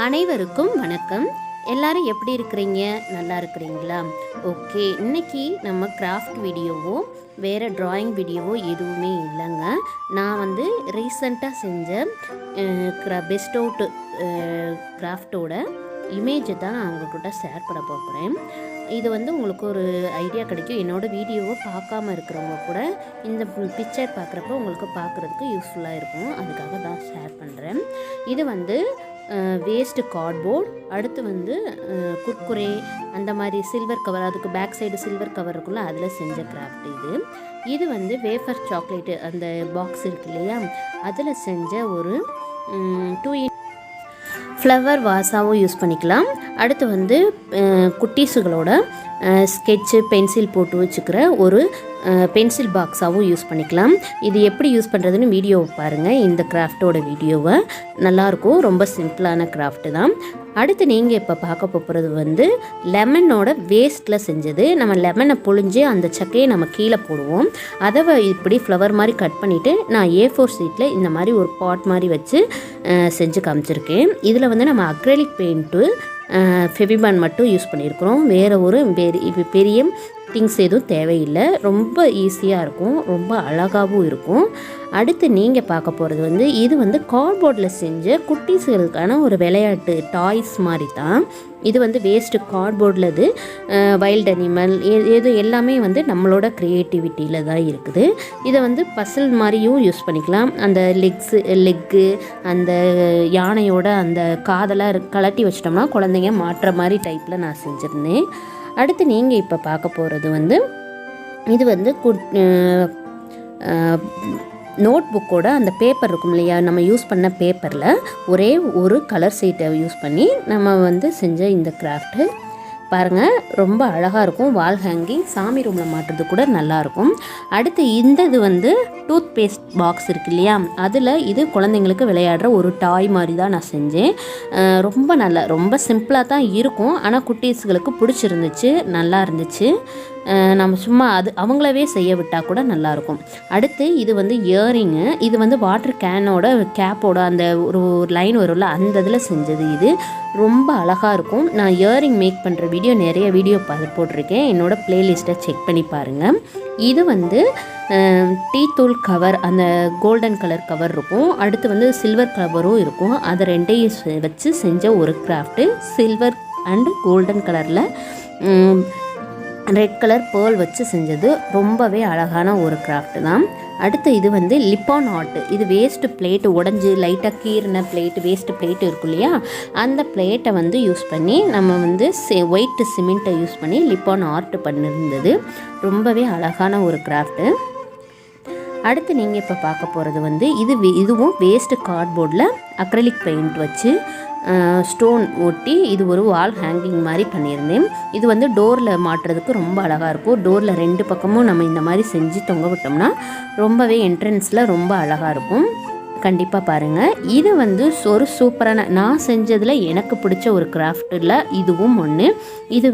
அனைவருக்கும் வணக்கம். எல்லாரும் எப்படி இருக்கிறீங்க? நல்லா இருக்கிறீங்களா? ஓகே, இன்னைக்கு நம்ம கிராஃப்ட் வீடியோவோ வேறு ட்ராயிங் வீடியோவோ எதுவுமே இல்லைங்க. நான் ரீசண்டாக செஞ்ச பெஸ்ட் அவுட் கிராஃப்டோட இமேஜை தான் நான் உங்கள்கிட்ட ஷேர் பண்ண போகிறேன். இது உங்களுக்கு ஒரு ஐடியா கிடைக்கும். என்னோடய வீடியோவை பார்க்காம இருக்கிறவங்க கூட இந்த பிக்சர் பார்க்குறப்ப உங்களுக்கு பார்க்குறதுக்கு யூஸ்ஃபுல்லாக இருக்கும். அதுக்காக தான் ஷேர் பண்ணுறேன். இது வேஸ்ட்டு கார்ட்போர்ட், அடுத்து குர்குரே அந்த மாதிரி சில்வர் கவர், அதுக்கு பேக் சைடு சில்வர் கவர் இருக்குல்ல, அதில் செஞ்ச கிராஃப்ட் இது வேஃபர் சாக்லேட்டு அந்த பாக்ஸ் இருக்கு இல்லையா, அதில் செஞ்ச ஒரு 2 ஃப்ளவர் வாஸாகவும் யூஸ் பண்ணிக்கலாம். அடுத்து குட்டீஸுகளோட ஸ்கெட்சு பென்சில் போட்டு வச்சுக்கிற ஒரு பென்சில் பாக்ஸாகவும் யூஸ் பண்ணிக்கலாம். இது எப்படி யூஸ் பண்ணுறதுன்னு வீடியோவை பாருங்கள். இந்த கிராஃப்டோட வீடியோவை நல்லாயிருக்கும். ரொம்ப சிம்பிளான கிராஃப்ட்டு தான். அடுத்து நீங்கள் இப்போ பார்க்க போகிறது லெமனோட வேஸ்ட்டில் செஞ்சது. நம்ம லெமனை புழிஞ்சு அந்த சக்கையை நம்ம கீழே போடுவோம். அதை இப்படி ஃப்ளவர் மாதிரி கட் பண்ணிவிட்டு நான் A4 ஷீட்டில் இந்த மாதிரி ஒரு பாட் மாதிரி வச்சு செஞ்சு காமிச்சிருக்கேன். இதில் நம்ம அக்ரிலிக் பெயிண்ட்டு ஃபெவிபான் மட்டும் யூஸ் பண்ணியிருக்கிறோம். வேறு ஒரு பெரிய திங்ஸ் எதுவும் தேவையில்லை. ரொம்ப ஈஸியாக இருக்கும், ரொம்ப அழகாகவும் இருக்கும். அடுத்து நீங்கள் பார்க்க போகிறது இது கார்ட்போர்டில் செஞ்ச குட்டீஸுகளுக்கான ஒரு விளையாட்டு டாய்ஸ் மாதிரி தான். இது வேஸ்ட்டு கார்ட்போர்டில் இது வைல்ட் அனிமல் ஏதோ எல்லாமே நம்மளோட க்ரியேட்டிவிட்டியில் தான் இருக்குது. இதை பசில் மாதிரியும் யூஸ் பண்ணிக்கலாம். அந்த லெக்கு அந்த யானையோட அந்த காதெல்லாம் கலட்டி வச்சிட்டோம்னா குழந்தைங்க மாட்டுற மாதிரி டைப்பில் நான் செஞ்சுருந்தேன். அடுத்து நீங்கள் இப்போ பார்க்க போகிறது இது நோட் புக்கோட அந்த பேப்பர் இருக்கும் இல்லையா, நம்ம யூஸ் பண்ண பேப்பரில் ஒரே ஒரு கலர் சீட்டை யூஸ் பண்ணி நம்ம செஞ்ச இந்த கிராஃப்ட்டு பாருங்கள், ரொம்ப அழகாக இருக்கும். வால் ஹேங்கிங் சாமி ரூமில் மாட்டுறது கூட நல்லாயிருக்கும். அடுத்து இது டூத்பேஸ்ட் பாக்ஸ் இருக்கு இல்லையா, அதில் இது குழந்தைங்களுக்கு விளையாடுற ஒரு டாய் மாதிரி தான் நான் செஞ்சேன். ரொம்ப சிம்பிளாக தான் இருக்கும். ஆனால் குட்டீஸுகளுக்கு பிடிச்சிருந்துச்சு, நல்லா இருந்துச்சு. நம்ம சும்மா அவங்களவே செய்ய விட்டால் கூட நல்லாயிருக்கும். அடுத்து இது இயரிங்கு. இது வாட்டர் கேனோட கேப்போட அந்த ஒரு லைன் வரும்ல, அந்த இதில் செஞ்சது. இது ரொம்ப அழகாக இருக்கும். நான் இயரிங் மேக் பண்ணுற நிறைய வீடியோ போட்டிருக்கேன். என்னோடய ப்ளேலிஸ்ட்டை செக் பண்ணி பாருங்கள். இது டீ தூள் கவர், அந்த கோல்டன் கலர் கவர் இருக்கும். அடுத்து சில்வர் கவரும் இருக்கும். அதை ரெண்டையும் வச்சு செஞ்ச ஒரு கிராஃப்ட்டு. சில்வர் அண்ட் கோல்டன் கலரில் ரெட் கலர் பேர்ல் வச்சு செஞ்சது. ரொம்பவே அழகான ஒரு கிராஃப்ட் தான். அடுத்து இது லிப்பான் ஆர்ட். இது வேஸ்ட்டு பிளேட்டு உடஞ்சி லைட்டாக கீறின பிளேட்டு, வேஸ்ட்டு பிளேட்டு இருக்கும் இல்லையா, அந்த பிளேட்டை யூஸ் பண்ணி நம்ம ஒயிட் சிமெண்ட்டை யூஸ் பண்ணி லிப்பான் ஆர்ட் பண்ணியிருந்தது. ரொம்பவே அழகான ஒரு கிராஃப்ட்டு. அடுத்து நீங்கள் இப்போ பார்க்க போகிறது இதுவும் வேஸ்ட்டு கார்ட்போர்டில் அக்ரிலிக் பெயிண்ட் வச்சு ஸ்டோன் ஒட்டி இது ஒரு வால் ஹேங்கிங் மாதிரி பண்ணியிருந்தேன். இது டோரில் மாட்டுறதுக்கு ரொம்ப அழகாக இருக்கும். டோரில் 2 பக்கமும் நம்ம இந்த மாதிரி செஞ்சு தொங்க விட்டோம்னா ரொம்பவே என்ட்ரன்ஸில் ரொம்ப அழகாக இருக்கும். கண்டிப்பாக பாருங்கள். இது ஒரு சூப்பரான, நான் செஞ்சதில் எனக்கு பிடிச்ச ஒரு கிராஃப்டில் இதுவும் ஒன்று. இது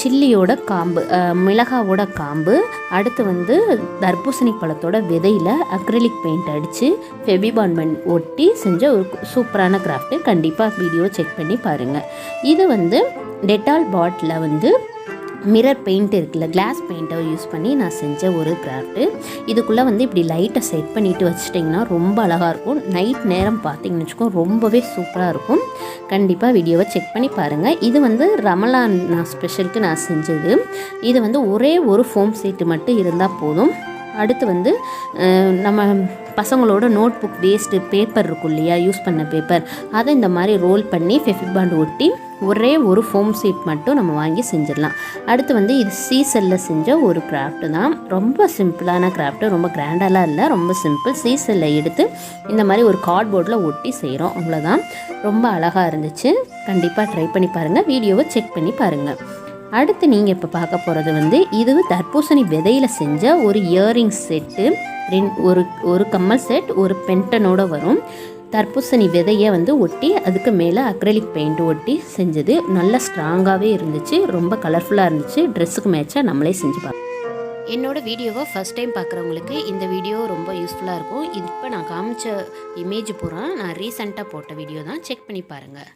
சில்லியோட காம்பு, மிளகாவோட காம்பு, அடுத்து தர்பூசணி பழத்தோட விதையில் அக்ரிலிக் பெயிண்ட் அடித்து ஃபெவிபான் ஒட்டி செஞ்ச ஒரு சூப்பரான கிராஃப்ட்டு. கண்டிப்பாக வீடியோ செக் பண்ணி பாருங்கள். இது டெட்டால் பாட்டில் மிரர் பெயிண்ட் இருக்குல்ல, கிளாஸ் பெயிண்ட்டை யூஸ் பண்ணி நான் செஞ்ச ஒரு கிராஃப்ட்டு. இதுக்குள்ளே இப்படி லைட்டை செட் பண்ணிவிட்டு வச்சிட்டிங்கன்னா ரொம்ப அழகாக இருக்கும். நைட் நேரம் பார்த்திங்கன்னு வச்சுக்கோ, ரொம்பவே சூப்பராக இருக்கும். கண்டிப்பாக வீடியோவை செக் பண்ணி பாருங்கள். இது ரமலான் ஸ்பெஷலுக்கு நான் செஞ்சது. இது ஒரே ஒரு ஃபோம் சீட்டு மட்டும் இருந்தால் போதும். அடுத்து நம்ம பசங்களோட நோட் புக் வேஸ்ட்டு பேப்பர் இருக்கும் இல்லையா, யூஸ் பண்ண பேப்பர், அதை இந்த மாதிரி ரோல் பண்ணி ஃபெவிபாண்ட் ஒட்டி ஒரே ஒரு ஃபோம் சீட் மட்டும் நம்ம வாங்கி செஞ்சிடலாம். அடுத்து இது சீசலில் செஞ்ச ஒரு கிராஃப்ட்டு தான். ரொம்ப சிம்பிளான கிராஃப்ட்டு, ரொம்ப கிராண்டாலாம் இல்லை, ரொம்ப சிம்பிள். சீசலில் எடுத்து இந்த மாதிரி ஒரு கார்ட்போர்டில் ஒட்டி செய்கிறோம், அவ்வளோதான். ரொம்ப அழகாக இருந்துச்சு. கண்டிப்பாக ட்ரை பண்ணி பாருங்கள். வீடியோவை செக் பண்ணி பாருங்கள். அடுத்து நீங்கள் இப்போ பார்க்க போகிறது இது தர்பூசணி விதையில் செஞ்ச ஒரு இயரிங் செட்டு. ஒரு கம்மல் செட், ஒரு பென்டனோட வரும். தர்பூசணி விதையை ஒட்டி அதுக்கு மேலே அக்ரிலிக் பெயிண்ட் ஒட்டி செஞ்சது. நல்ல ஸ்ட்ராங்காகவே இருந்துச்சு, ரொம்ப கலர்ஃபுல்லாக இருந்துச்சு. ட்ரெஸ்ஸுக்கு மேட்சாக நம்மளே செஞ்சு பார்க்கலாம். என்னோட வீடியோவை ஃபஸ்ட் டைம் பார்க்குறவங்களுக்கு இந்த வீடியோ ரொம்ப யூஸ்ஃபுல்லாக இருக்கும். இப்போ நான் காமிச்ச இமேஜ் பூரா நான் ரீசெண்டாக போட்ட வீடியோ தான், செக் பண்ணி பாருங்கள்.